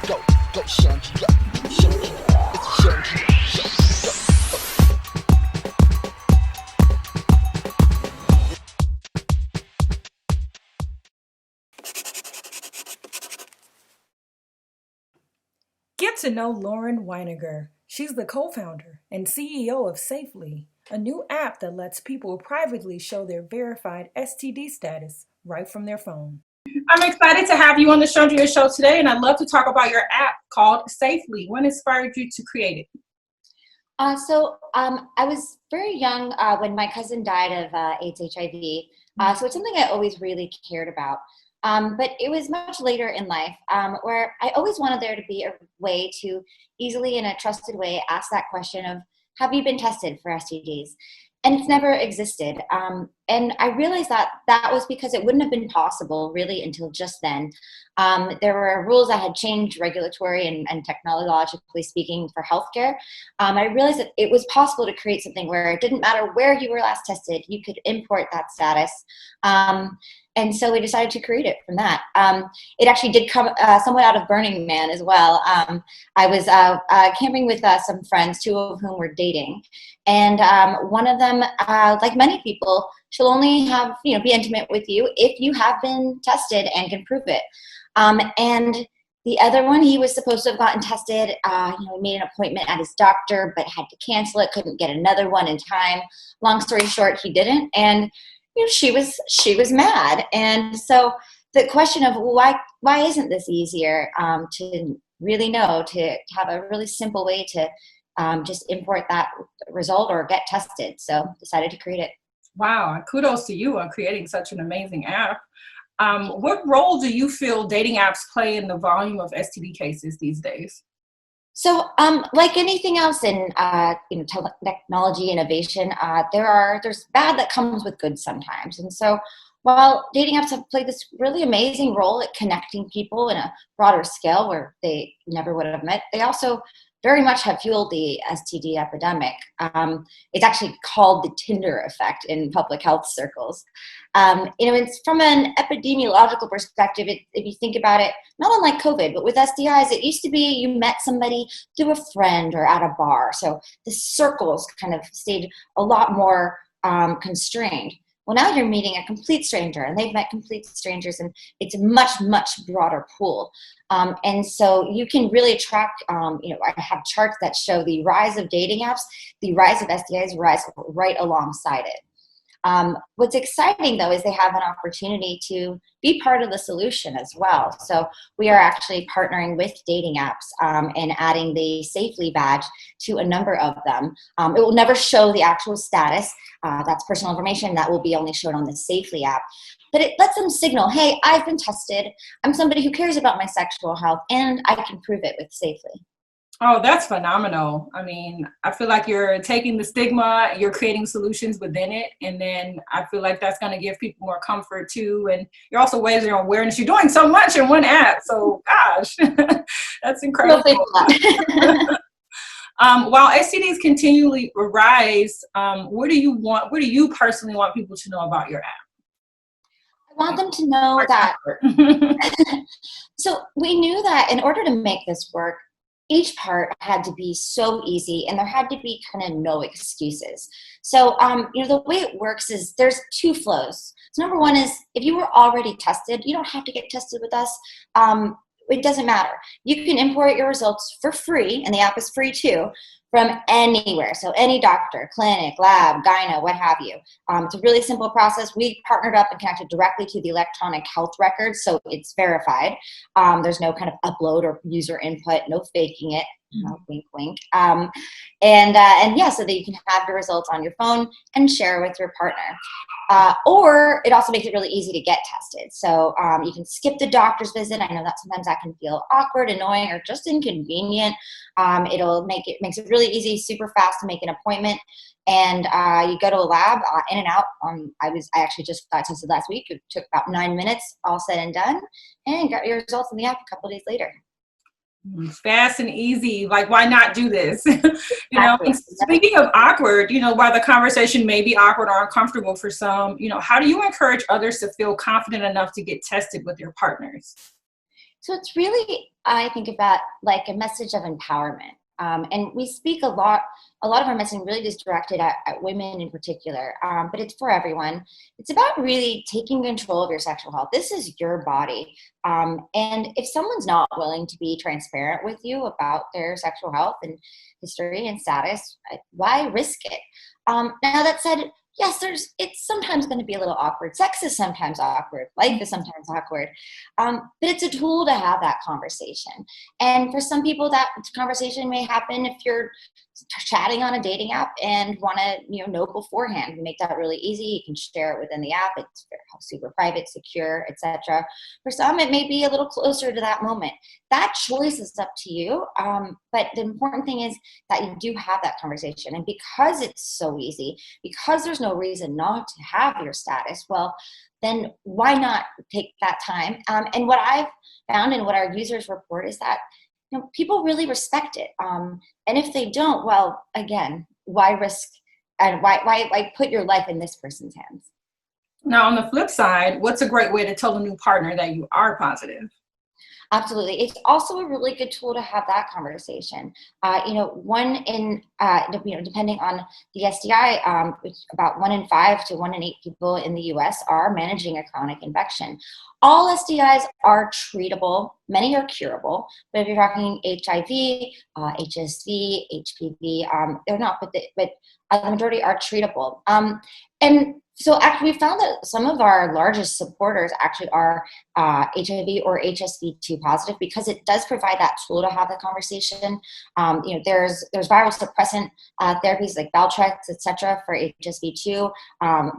Yo, go Chundria, Chundria, it's Chundria Show. Get to know Lauren Weiniger. She's the co-founder and CEO of Safely, a new app that lets people privately show their verified STD status right from their phone. I'm excited to have you on the Chundria Show today, and I'd love to talk about your app called Safely. What inspired you to create it? I was very young when my cousin died of AIDS HIV. So it's something I always really cared about. But it was much later in life where I always wanted there to be a way to easily, in a trusted way, ask that question of, have you been tested for STDs? And it's never existed. And I realized that that was because it wouldn't have been possible really until just then. There were rules that had changed regulatory and technologically speaking for healthcare. I realized that it was possible to create something where it didn't matter where you were last tested, you could import that status. And so we decided to create it from that. It actually did come somewhat out of Burning Man as well. I was camping with some friends, two of whom were dating. And one of them, like many people, she'll only have, be intimate with you if you have been tested and can prove it. And the other one, he was supposed to have gotten tested. He made an appointment at his doctor, but had to cancel it, couldn't get another one in time. Long story short, he didn't. And she was mad. And so the question of why isn't this easier to really know, to have a really simple way to just import that result or get tested. So decided to create it. Wow, kudos to you on creating such an amazing app. What role do you feel dating apps play in the volume of STD cases these days? So, like anything else in technology innovation, there's bad that comes with good sometimes. And so, while dating apps have played this really amazing role at connecting people in a broader scale where they never would have met, they also very much have fueled the STD epidemic. It's actually called the Tinder effect in public health circles. It's from an epidemiological perspective, if you think about it, not unlike COVID, but with STIs, it used to be you met somebody through a friend or at a bar. So the circles kind of stayed a lot more constrained. Well, now you're meeting a complete stranger, and they've met complete strangers, and it's a much, much broader pool. And so you can really track, I have charts that show the rise of dating apps, the rise of STIs rise right alongside it. What's exciting, though, is they have an opportunity to be part of the solution as well. So we are actually partnering with dating apps and adding the Safely badge to a number of them. It will never show the actual status. That's personal information that will be only shown on the Safely app. But it lets them signal, hey, I've been tested. I'm somebody who cares about my sexual health, and I can prove it with Safely. Oh, that's phenomenal. I mean, I feel like you're taking the stigma, you're creating solutions within it. And then I feel like that's going to give people more comfort too. And you're also raising your awareness. You're doing so much in one app. So gosh, that's incredible. While STDs continually rise, what do you personally want people to know about your app? I want them to know that. So we knew that in order to make this work, each part had to be so easy, and there had to be kind of no excuses. So, the way it works is there's two flows. So number one is if you were already tested, you don't have to get tested with us. It doesn't matter. You can import your results for free, and the app is free too, from anywhere. So any doctor, clinic, lab, gyno, what have you. It's a really simple process. We partnered up and connected directly to the electronic health records, so it's verified. There's no kind of upload or user input, no faking it. Wink, wink. So that you can have your results on your phone and share with your partner. Or it also makes it really easy to get tested. So you can skip the doctor's visit. I know that sometimes that can feel awkward, annoying, or just inconvenient. Makes it really easy, super fast to make an appointment. And you go to a lab, in and out. I actually just got tested last week. It took about 9 minutes, all said and done, and got your results in the app a couple of days later. Fast and easy. Like, why not do this? Speaking of awkward, while the conversation may be awkward or uncomfortable for some, how do you encourage others to feel confident enough to get tested with their partners? So it's really I think about like a message of empowerment. And we speak a lot of our messaging really is directed at women in particular, but it's for everyone. It's about really taking control of your sexual health. This is your body. And if someone's not willing to be transparent with you about their sexual health and history and status, why risk it? Now that said, yes, it's sometimes going to be a little awkward. Sex is sometimes awkward. Life is sometimes awkward. But it's a tool to have that conversation. And for some people, that conversation may happen if you're chatting on a dating app and want to know beforehand. We make that really easy. You can share it within the app. It's super private, secure, etc. For some, it may be a little closer to that moment. That choice is up to you. But the important thing is that you do have that conversation. And because it's so easy, because there's no reason not to have your status, well, then why not take that time? And what I've found and what our users report is that people really respect it. And if they don't, well, again, why risk and why put your life in this person's hands? Now, on the flip side, what's a great way to tell a new partner that you are positive? Absolutely. It's also a really good tool to have that conversation. One in, depending on the STI, about 1 in 5 to 1 in 8 people in the US are managing a chronic infection. All STIs are treatable. Many are curable. But if you're talking HIV, HSV, HPV, they're not, but the majority are treatable. And so actually we found that some of our largest supporters actually are HIV or HSV2 positive, because it does provide that tool to have the conversation. There's viral suppressant therapies like Valtrex, etc. for HSV2.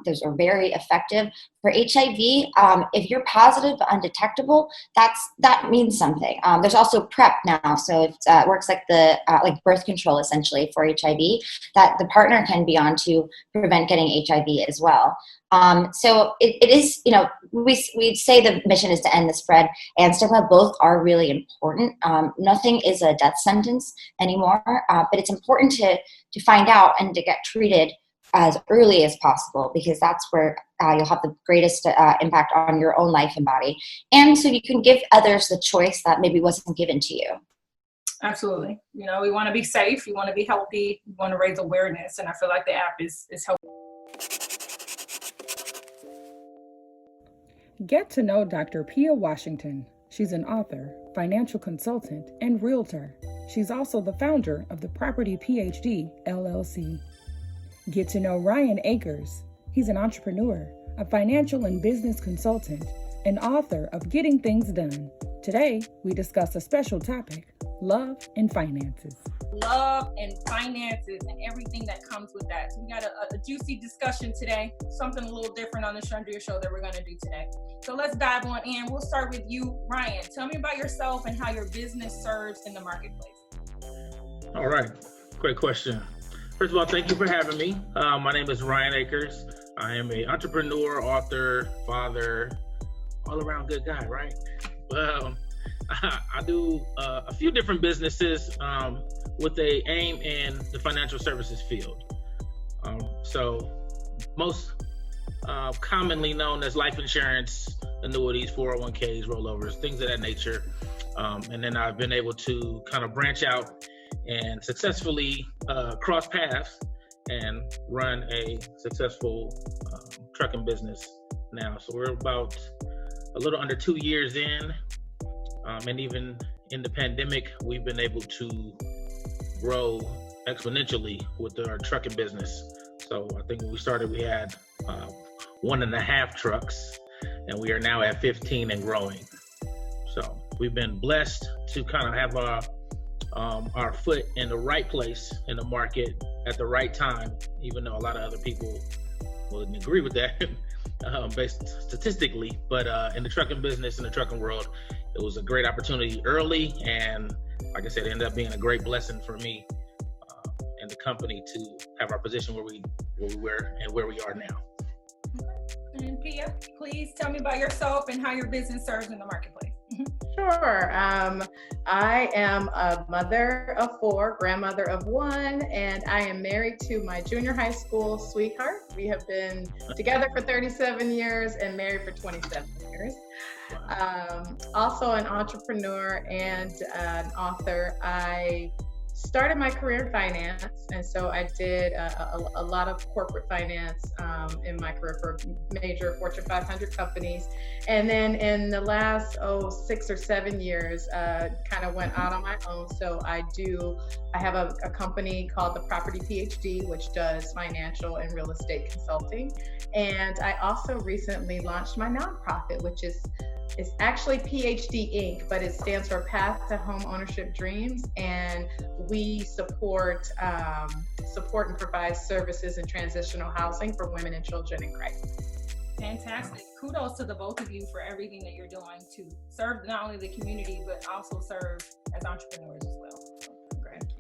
Those are very effective. For HIV, if you're positive but undetectable, that means something. There's also PrEP now, so it works like like birth control essentially for HIV that the partner can be on to prevent getting HIV as well. So it is, we say the mission is to end the spread, and stigma. Both are really important. Nothing is a death sentence anymore, but it's important to find out and to get treated as early as possible, because that's where you'll have the greatest impact on your own life and body. And so you can give others the choice that maybe wasn't given to you. Absolutely. We want to be safe. We want to be healthy. We want to raise awareness. And I feel like the app is helping. Get to know Dr. Pia Washington. She's an author, financial consultant, and realtor. She's also the founder of the Property PhD, LLC. Get to know Ryan Akers. He's an entrepreneur, a financial and business consultant, and author of Getting Things Done. Today, we discuss a special topic, love and finances. Love and finances and everything that comes with that. So we got a juicy discussion today, something a little different on the Chundria Show that we're going to do today. So let's dive on in. We'll start with you, Ryan. Tell me about yourself and how your business serves in the marketplace. All right. Great question. First of all, thank you for having me. My name is Ryan Akers. I am an entrepreneur, author, father, all-around good guy, right? I do a few different businesses with a aim in the financial services field. So most commonly known as life insurance, annuities, 401ks, rollovers, things of that nature. And then I've been able to kind of branch out and successfully cross paths and run a successful trucking business now. So we're about a little under 2 years in, and even in the pandemic, we've been able to grow exponentially with our trucking business. So I think when we started, we had 1.5 trucks, and we are now at 15 and growing. So we've been blessed to kind of have our foot in the right place in the market at the right time, even though a lot of other people wouldn't agree with that based statistically. But in the trucking business, in the trucking world, it was a great opportunity early. And like I said, it ended up being a great blessing for me and the company to have our position where we were and where we are now. And Pia, please tell me about yourself and how your business serves in the marketplace. Sure. I am a mother of 4, grandmother of 1, and I am married to my junior high school sweetheart. We have been together for 37 years and married for 27 years. Also an entrepreneur and an author. I started my career in finance, and so I did a lot of corporate finance in my career for major Fortune 500 companies. And then in the last 6 or 7 years, kind of went out on my own. So I have a company called the Property PhD, which does financial and real estate consulting. And I also recently launched my nonprofit, which is actually PhD Inc., but it stands for Path to Home Ownership Dreams. And we support and provide services in transitional housing for women and children in crisis. Fantastic. Kudos to the both of you for everything that you're doing to serve not only the community, but also serve as entrepreneurs as well. So, congrats.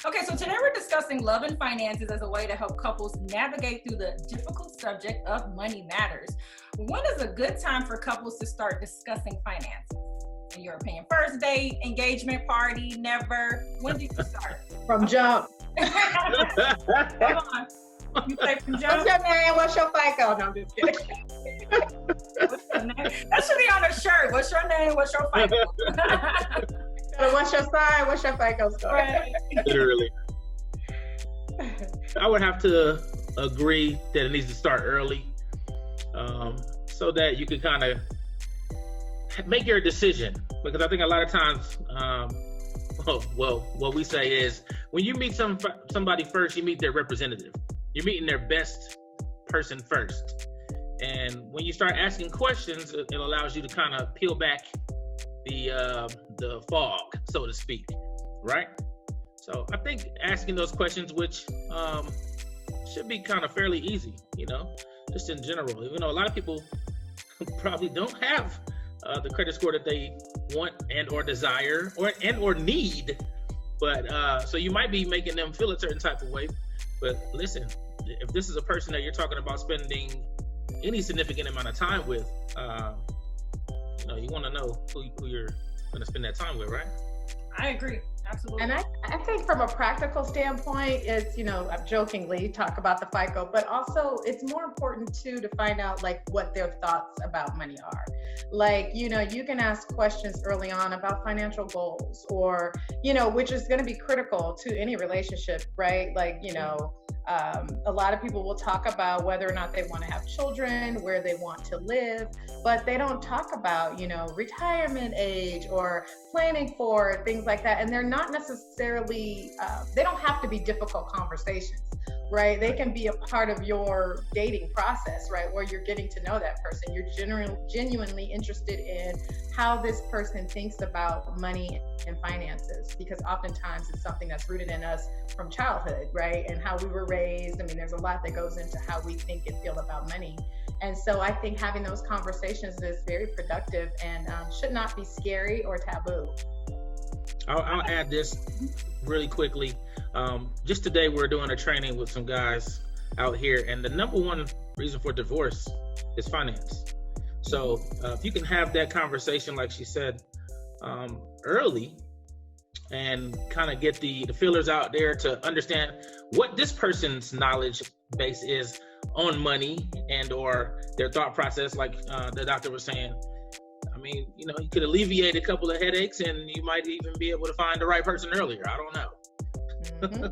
Okay, so today we're discussing love and finances as a way to help couples navigate through the difficult subject of money matters. When is a good time for couples to start discussing finances? In your opinion, first date, engagement party, never? When do you start? From jump. Come on. You say from jump? What's your name? What's your FICO? No, I'm just kidding. What's your name? That should be on a shirt. What's your name? What's your FICO? What's your sign? What's your FICO score? Right. Literally. I would have to agree that it needs to start early, so that you can kind of make your decision. Because I think a lot of times, what we say is when you meet somebody first, you meet their representative. You're meeting their best person first. And when you start asking questions, it allows you to kind of peel back the fog, so to speak, right? So I think asking those questions, which should be kind of fairly easy, just in general. A lot of people probably don't have the credit score that they want and or desire or need, but so you might be making them feel a certain type of way. But listen, if this is a person that you're talking about spending any significant amount of time with, you want to know who you're going to spend that time with, right? I agree. Absolutely. And I think from a practical standpoint, it's, I'm jokingly talk about the FICO, but also it's more important too to find out what their thoughts about money are. You can ask questions early on about financial goals or, which is going to be critical to any relationship, right? A lot of people will talk about whether or not they want to have children, where they want to live, but they don't talk about, retirement age or planning for things like that. And they're not necessarily, they don't have to be difficult conversations, right? They can be a part of your dating process, right? Where you're getting to know that person. You're genuinely interested in how this person thinks about money and finances, because oftentimes it's something that's rooted in us from childhood, right? And how we were raised. There's a lot that goes into how we think and feel about money. And so I think having those conversations is very productive and should not be scary or taboo. I'll add this really quickly. Just today, we're doing a training with some guys out here, and the number one reason for divorce is finance. So if you can have that conversation, like she said, early, and kind of get the feelers out there to understand what this person's knowledge base is on money and or their thought process, like the doctor was saying. You could alleviate a couple of headaches, and you might even be able to find the right person earlier. I don't know. Mm-hmm.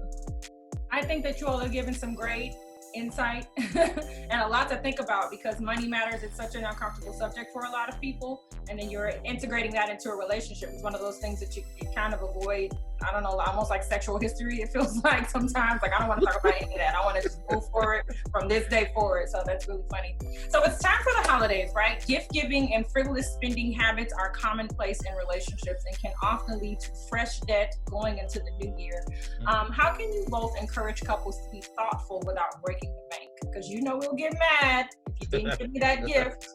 I think that you all are giving some great insight and a lot to think about, because money matters. It's such an uncomfortable subject for a lot of people, and then you're integrating that into a relationship. It's one of those things that you kind of avoid. I don't know, almost like sexual history. It feels like sometimes, I don't want to talk about any of that. I want to just move forward from this day forward. So that's really funny. So it's time for the holidays, right? Gift giving and frivolous spending habits are commonplace in relationships and can often lead to fresh debt going into the new year. How can you both encourage couples to be thoughtful without breaking the bank? Because we'll get mad if you didn't give me that gift.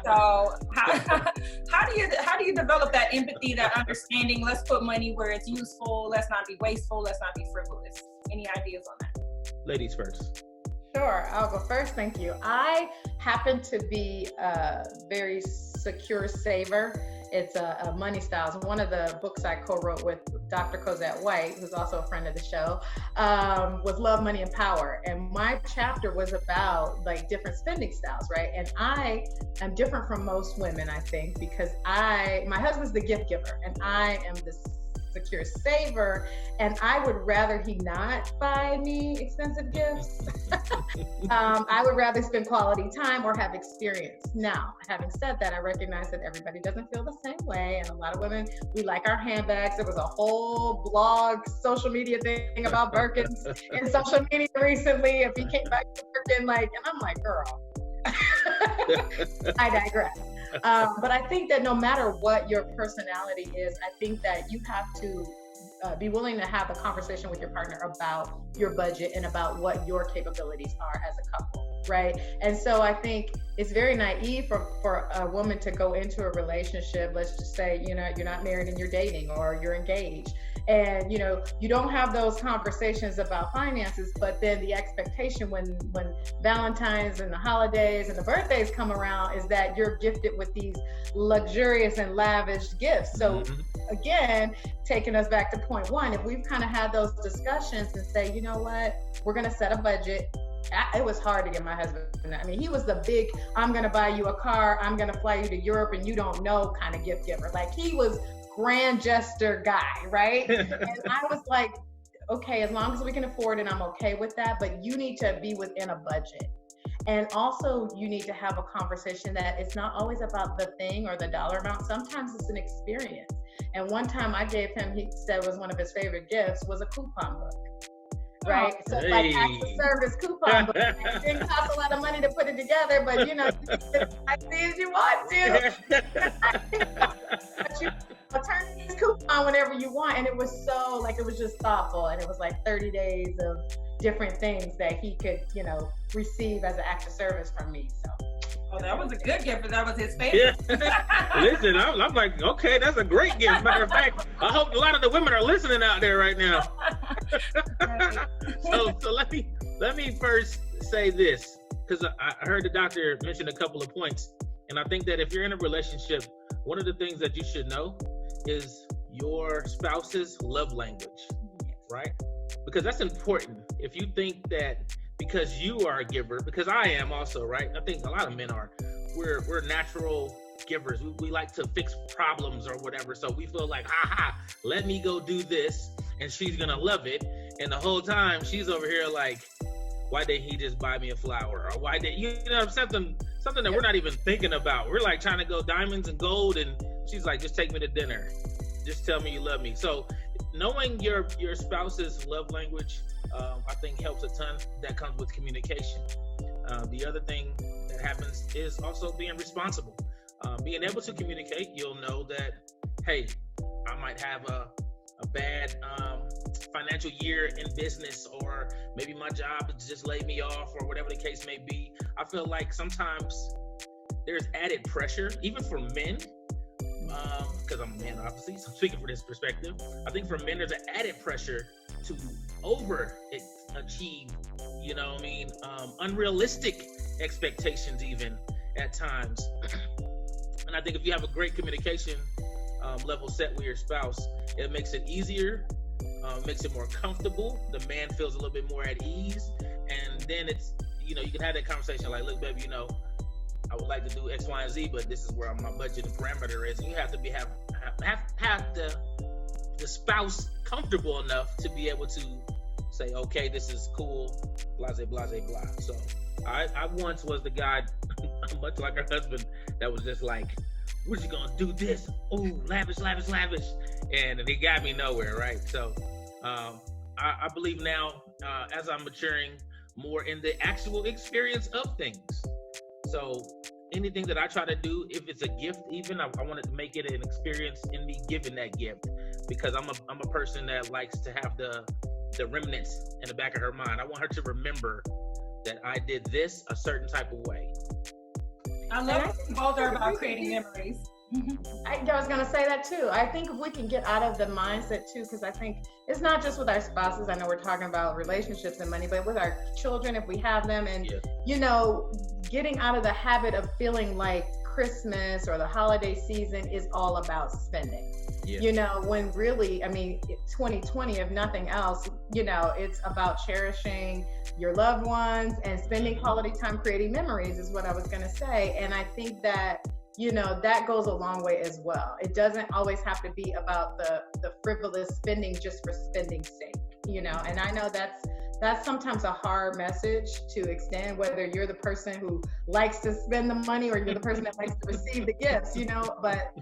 So how do you develop that empathy, that understanding? Let's put money where it's useful. Let's not be wasteful. Let's not be frivolous. Any ideas on that? Ladies first. Sure, I'll go first. Thank you. I happen to be a very secure saver, It's a money styles. One of the books I co-wrote with Dr. Cosette White, who's also a friend of the show, was Love, Money, and Power. And my chapter was about like different spending styles, right? And I am different from most women, I think, because my husband's the gift giver and I am the secure saver, and I would rather he not buy me expensive gifts. I would rather spend quality time or have experience. Now, having said that, I recognize that everybody doesn't feel the same way, and a lot of women, we like our handbags. There was a whole blog, social media thing about Birkins in social media recently. If he came back to Birkin, and I'm like, girl, I digress. But I think that no matter what your personality is, I think that you have to be willing to have a conversation with your partner about your budget and about what your capabilities are as a couple, right? And so I think it's very naive for a woman to go into a relationship, let's just say, you're not married and you're dating or you're engaged. And, you don't have those conversations about finances, but then the expectation when Valentine's and the holidays and the birthdays come around is that you're gifted with these luxurious and lavish gifts. So again, taking us back to point one, if we've kind of had those discussions and say, you know what, we're going to set a budget. It was hard to get my husband. I mean, he was the big, I'm going to buy you a car, I'm going to fly you to Europe and you don't know kind of gift giver. Like he was grand gesture guy, right? And I was like, okay, as long as we can afford it, I'm okay with that, but you need to be within a budget. And also you need to have a conversation that it's not always about the thing or the dollar amount. Sometimes it's an experience. And one time I gave him, he said was one of his favorite gifts was a coupon book. Right, so it's like active service coupon book. It didn't cost a lot of money to put it together, but I see as you want to. But you turn this coupon whenever you want, and it was so it was just thoughtful, and it was like 30 days of different things that he could receive as an act of service from me. So. Oh, that was a good gift, but that was his favorite. Yeah. Listen, I'm like, okay, that's a great gift. Matter of fact, I hope a lot of the women are listening out there right now. So let me first say this, because I heard the doctor mention a couple of points, and I think that if you're in a relationship, one of the things that you should know is your spouse's love language, right? Because that's important. If you think that because you are a giver, because I am also, right? I think a lot of men are. We're natural givers. We like to fix problems or whatever. So we feel like, let me go do this, and she's gonna love it. And the whole time she's over here like, why didn't he just buy me a flower? Or why did something that we're not even thinking about? We're like trying to go diamonds and gold, and she's like, just take me to dinner. Just tell me you love me. So knowing your spouse's love language, I think helps a ton. That comes with communication. The other thing that happens is also being responsible. Being able to communicate, you'll know that, hey, I might have a bad financial year in business, or maybe my job just laid me off, or whatever the case may be. I feel like sometimes there's added pressure, even for men, because I'm a man, obviously, so I'm speaking for this perspective. I think for men, there's an added pressure to overachieve, unrealistic expectations even at times. And I think if you have a great communication level set with your spouse, it makes it easier, makes it more comfortable. The man feels a little bit more at ease, and then it's, you can have that conversation like, look, baby, I would like to do X, Y, and Z, but this is where my budget and parameter is. And you have to have the spouse comfortable enough to be able to say, okay, this is cool, blase, blase, blah. So I once was the guy, much like her husband, that was just like, we're just gonna do this. Oh, lavish, lavish, lavish. And it got me nowhere, right? So I believe now, as I'm maturing more in the actual experience of things. So anything that I try to do, if it's a gift even, I wanted to make it an experience in me giving that gift, because I'm a person that likes to have the remnants in the back of her mind. I want her to remember that I did this a certain type of way. I love it. Both are about creating memories. I was going to say that too. I think if we can get out of the mindset too, because I think it's not just with our spouses. I know we're talking about relationships and money, but with our children, if we have them, and getting out of the habit of feeling like Christmas or the holiday season is all about spending. Yeah. You know, when really, I mean, 2020, if nothing else, you know, it's about cherishing your loved ones and spending quality time creating memories is what I was going to say. And I think that, you know, that goes a long way as well. It doesn't always have to be about the frivolous spending just for spending's sake, you know, and I know that's sometimes a hard message to extend, whether you're the person who likes to spend the money or you're the person that likes to receive the gifts, you know, but,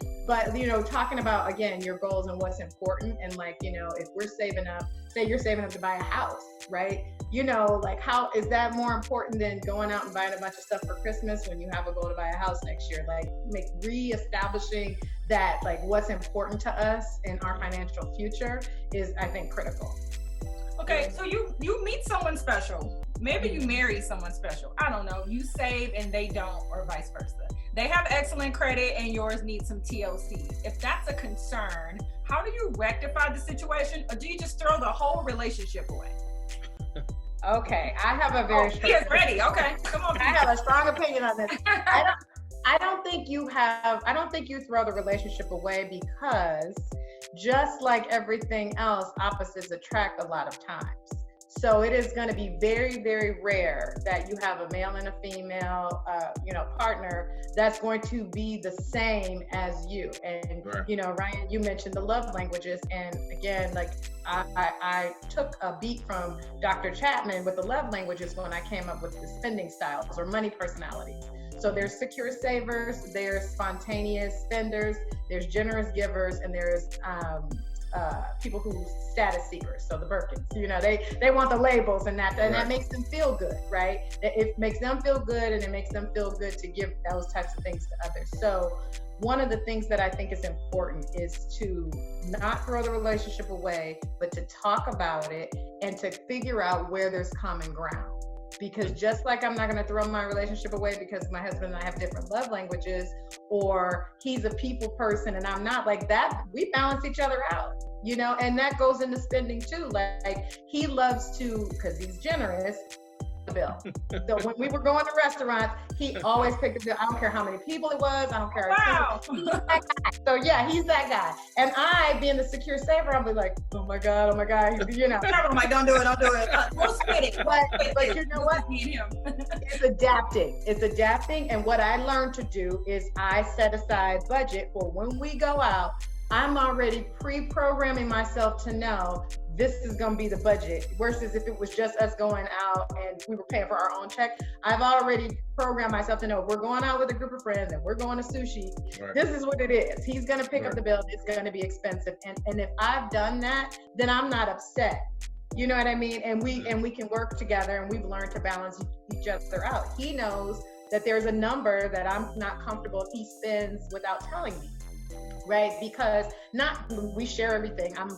you know, talking about, again, your goals and what's important. And like, you know, if we're saving up, say you're saving up to buy a house, right? You know, like how is that more important than going out and buying a bunch of stuff for Christmas when you have a goal to buy a house next year? Like reestablishing that, like what's important to us in our financial future is, I think, critical. Okay, so you meet someone special. Maybe you marry someone special. I don't know. You save and they don't, or vice versa. They have excellent credit and yours needs some TLC. If that's a concern, how do you rectify the situation, or do you just throw the whole relationship away? Okay, I have a very strong opinion. Ready? Okay, come on. I have a strong opinion on this. I don't think you throw the relationship away, because just like everything else, opposites attract a lot of times. So it is going to be very, very rare that you have a male and a female, partner that's going to be the same as you. And, right. You know, Ryan, you mentioned the love languages. And again, like I took a beat from Dr. Chapman with the love languages when I came up with the spending styles or money personalities. So there's secure savers, there's spontaneous spenders, there's generous givers, and there's people who status seekers. So the Birkins, you know, they want the labels and that, and that makes them feel good, right? It makes them feel good, and it makes them feel good to give those types of things to others. So one of the things that I think is important is to not throw the relationship away, but to talk about it and to figure out where there's common ground. Because just like I'm not going to throw my relationship away because my husband and I have different love languages, or he's a people person and I'm not, like that, we balance each other out, you know, and that goes into spending too. Like he loves to, because he's generous, the bill. So when we were going to restaurants, he always picked the bill. I don't care how many people it was. I don't care. Wow. So yeah, he's that guy. And I, being the secure saver, I'll be like, oh my God, you know. I'm like, don't do it. We'll split it. But you know what? It's adapting. And what I learned to do is I set aside budget for when we go out. I'm already pre-programming myself to know this is going to be the budget, versus if it was just us going out and we were paying for our own check. I've already programmed myself to know we're going out with a group of friends and we're going to sushi. Right. This is what it is. He's going to pick up the bill. It's going to be expensive. And if I've done that, then I'm not upset. You know what I mean? And we can work together, and we've learned to balance each other out. He knows that there's a number that I'm not comfortable if he spends without telling me. Right? Because we share everything. I'm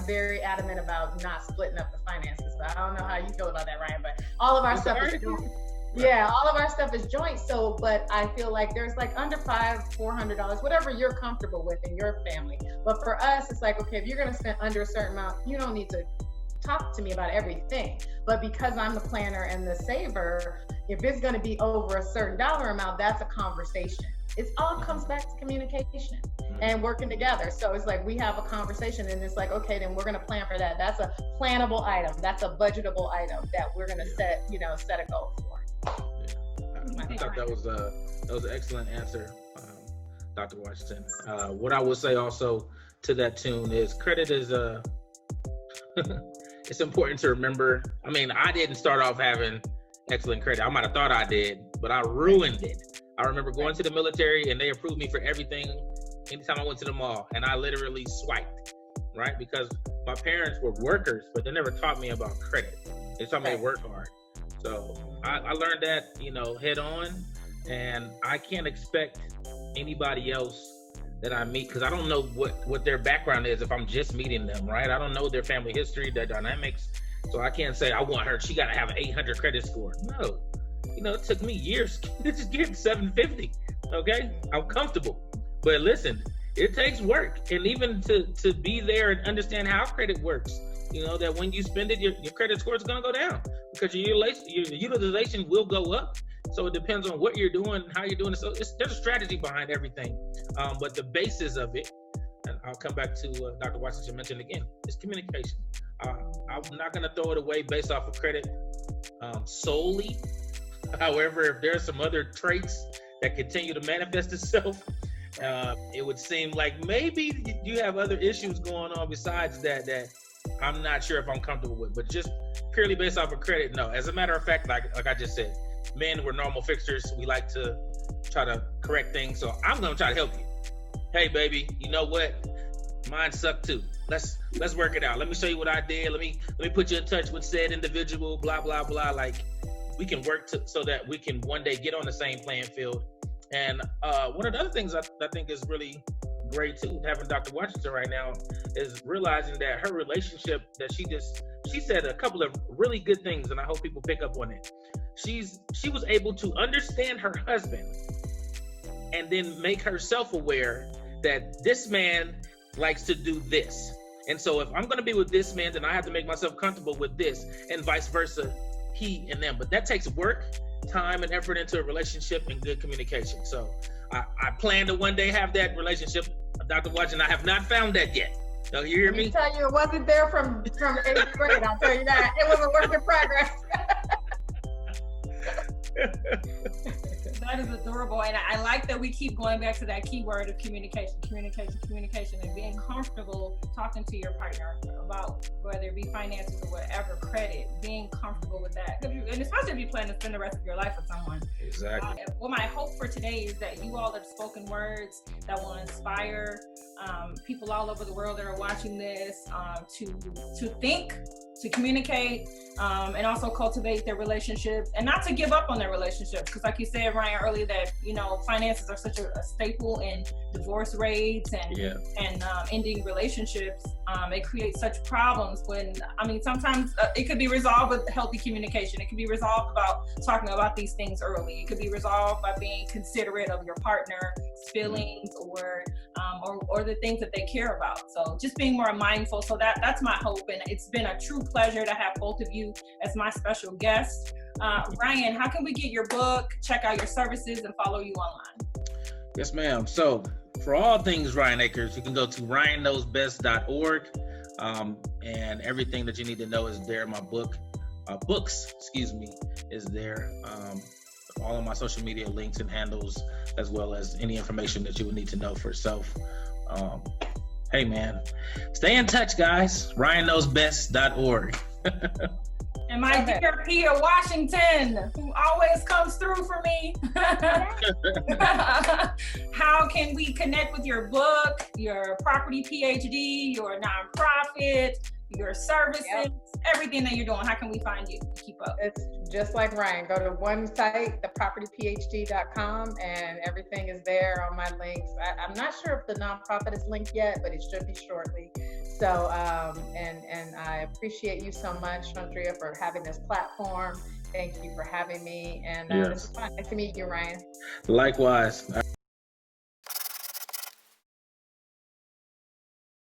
very adamant about not splitting up the finances. But I don't know how you feel about that, Ryan, but all of our stuff is joint. Yeah, all of our stuff is joint. So, but I feel like there's like under $400, whatever you're comfortable with in your family. But for us, it's like, okay, if you're going to spend under a certain amount, you don't need to talk to me about everything. But because I'm the planner and the saver, if it's going to be over a certain dollar amount, that's a conversation. It all comes back to communication and working together. So it's like we have a conversation, and it's like, okay, then we're going to plan for that. That's a plannable item. That's a budgetable item that we're going to set a goal for. Yeah. I thought that was an excellent answer, Dr. Washington. What I would say also to that tune is credit is it's important to remember. I mean, I didn't start off having excellent credit. I might have thought I did, but I ruined it. I remember going to the military and they approved me for everything anytime I went to the mall, and I literally swiped, right? Because my parents were workers, but they never taught me about credit. They taught me to work hard. So I learned that, head on, and I can't expect anybody else that I meet, because I don't know what their background is if I'm just meeting them, right? I don't know their family history, their dynamics. So I can't say I want her, she got to have an 800 credit score. No. It took me years to just get 750. Okay, I'm comfortable, but listen, it takes work, and even to be there and understand how credit works. you know, that when you spend it, your credit score is going to go down because your utilization will go up. So it depends on what you're doing, how you're doing it. So there's a strategy behind everything. But the basis of it, and I'll come back to Dr. Washington mentioned again, is communication. I'm not going to throw it away based off of credit solely. However, if there's some other traits that continue to manifest itself, it would seem like maybe you have other issues going on besides that I'm not sure if I'm comfortable with. But just purely based off of credit, no. As a matter of fact, like I just said, men, we're normal fixers. We like to try to correct things. So I'm going to try to help you. Hey, baby, you know what? Mine sucked too. Let's work it out. Let me show you what I did. Let me put you in touch with said individual, blah, blah, blah. Like, we can work so that we can one day get on the same playing field. And one of the other things I think is really great too, having Dr. Washington right now, is realizing that her relationship that she said a couple of really good things, and I hope people pick up on it. She was able to understand her husband and then make herself aware that this man likes to do this. And so if I'm going to be with this man, then I have to make myself comfortable with this, and vice versa, he and them. But that takes work, time, and effort into a relationship and good communication. So I plan to one day have that relationship. Dr. Washington, I have not found that yet. So you hear me? I tell you, it wasn't there from 8th grade. I'll tell you that. It was a work in progress. That is adorable. And I like that we keep going back to that key word of communication, and being comfortable talking to your partner about whether it be finances or whatever, credit, being comfortable with that. And especially if you plan to spend the rest of your life with someone. Exactly. Well, my hope for today is that you all have spoken words that will inspire people all over the world that are watching this to think, to communicate, and also cultivate their relationships, and not to give up on their relationships. Because like you said, Ryan, earlier, that, you know, finances are such a staple in divorce rates and ending relationships. It creates such problems when, I mean, sometimes it could be resolved with healthy communication. It could be resolved about talking about these things early. It could be resolved by being considerate of your partner's feelings or the things that they care about. So just being more mindful. So that's my hope. And it's been a true pleasure to have both of you as my special guests. Ryan, how can we get your book, check out your services, and follow you online? Yes, ma'am. So for all things Ryan Akers, you can go to ryanknowsbest.org, and everything that you need to know is there. My books, is there. All of my social media links and handles, as well as any information that you would need to know for yourself. Hey, man, stay in touch, guys. ryanknowsbest.org. And my dear Pia Washington, who always comes through for me. How can we connect with your book, your property PhD, your nonprofit, your services, everything that you're doing? How can we find you? Keep up. It's just like Ryan. Go to one site, thepropertyphd.com, and everything is there on my links. I'm not sure if the nonprofit is linked yet, but it should be shortly. So, and I appreciate you so much, Chundria, for having this platform. Thank you for having me. And it's fun. Nice to meet you, Ryan. Likewise.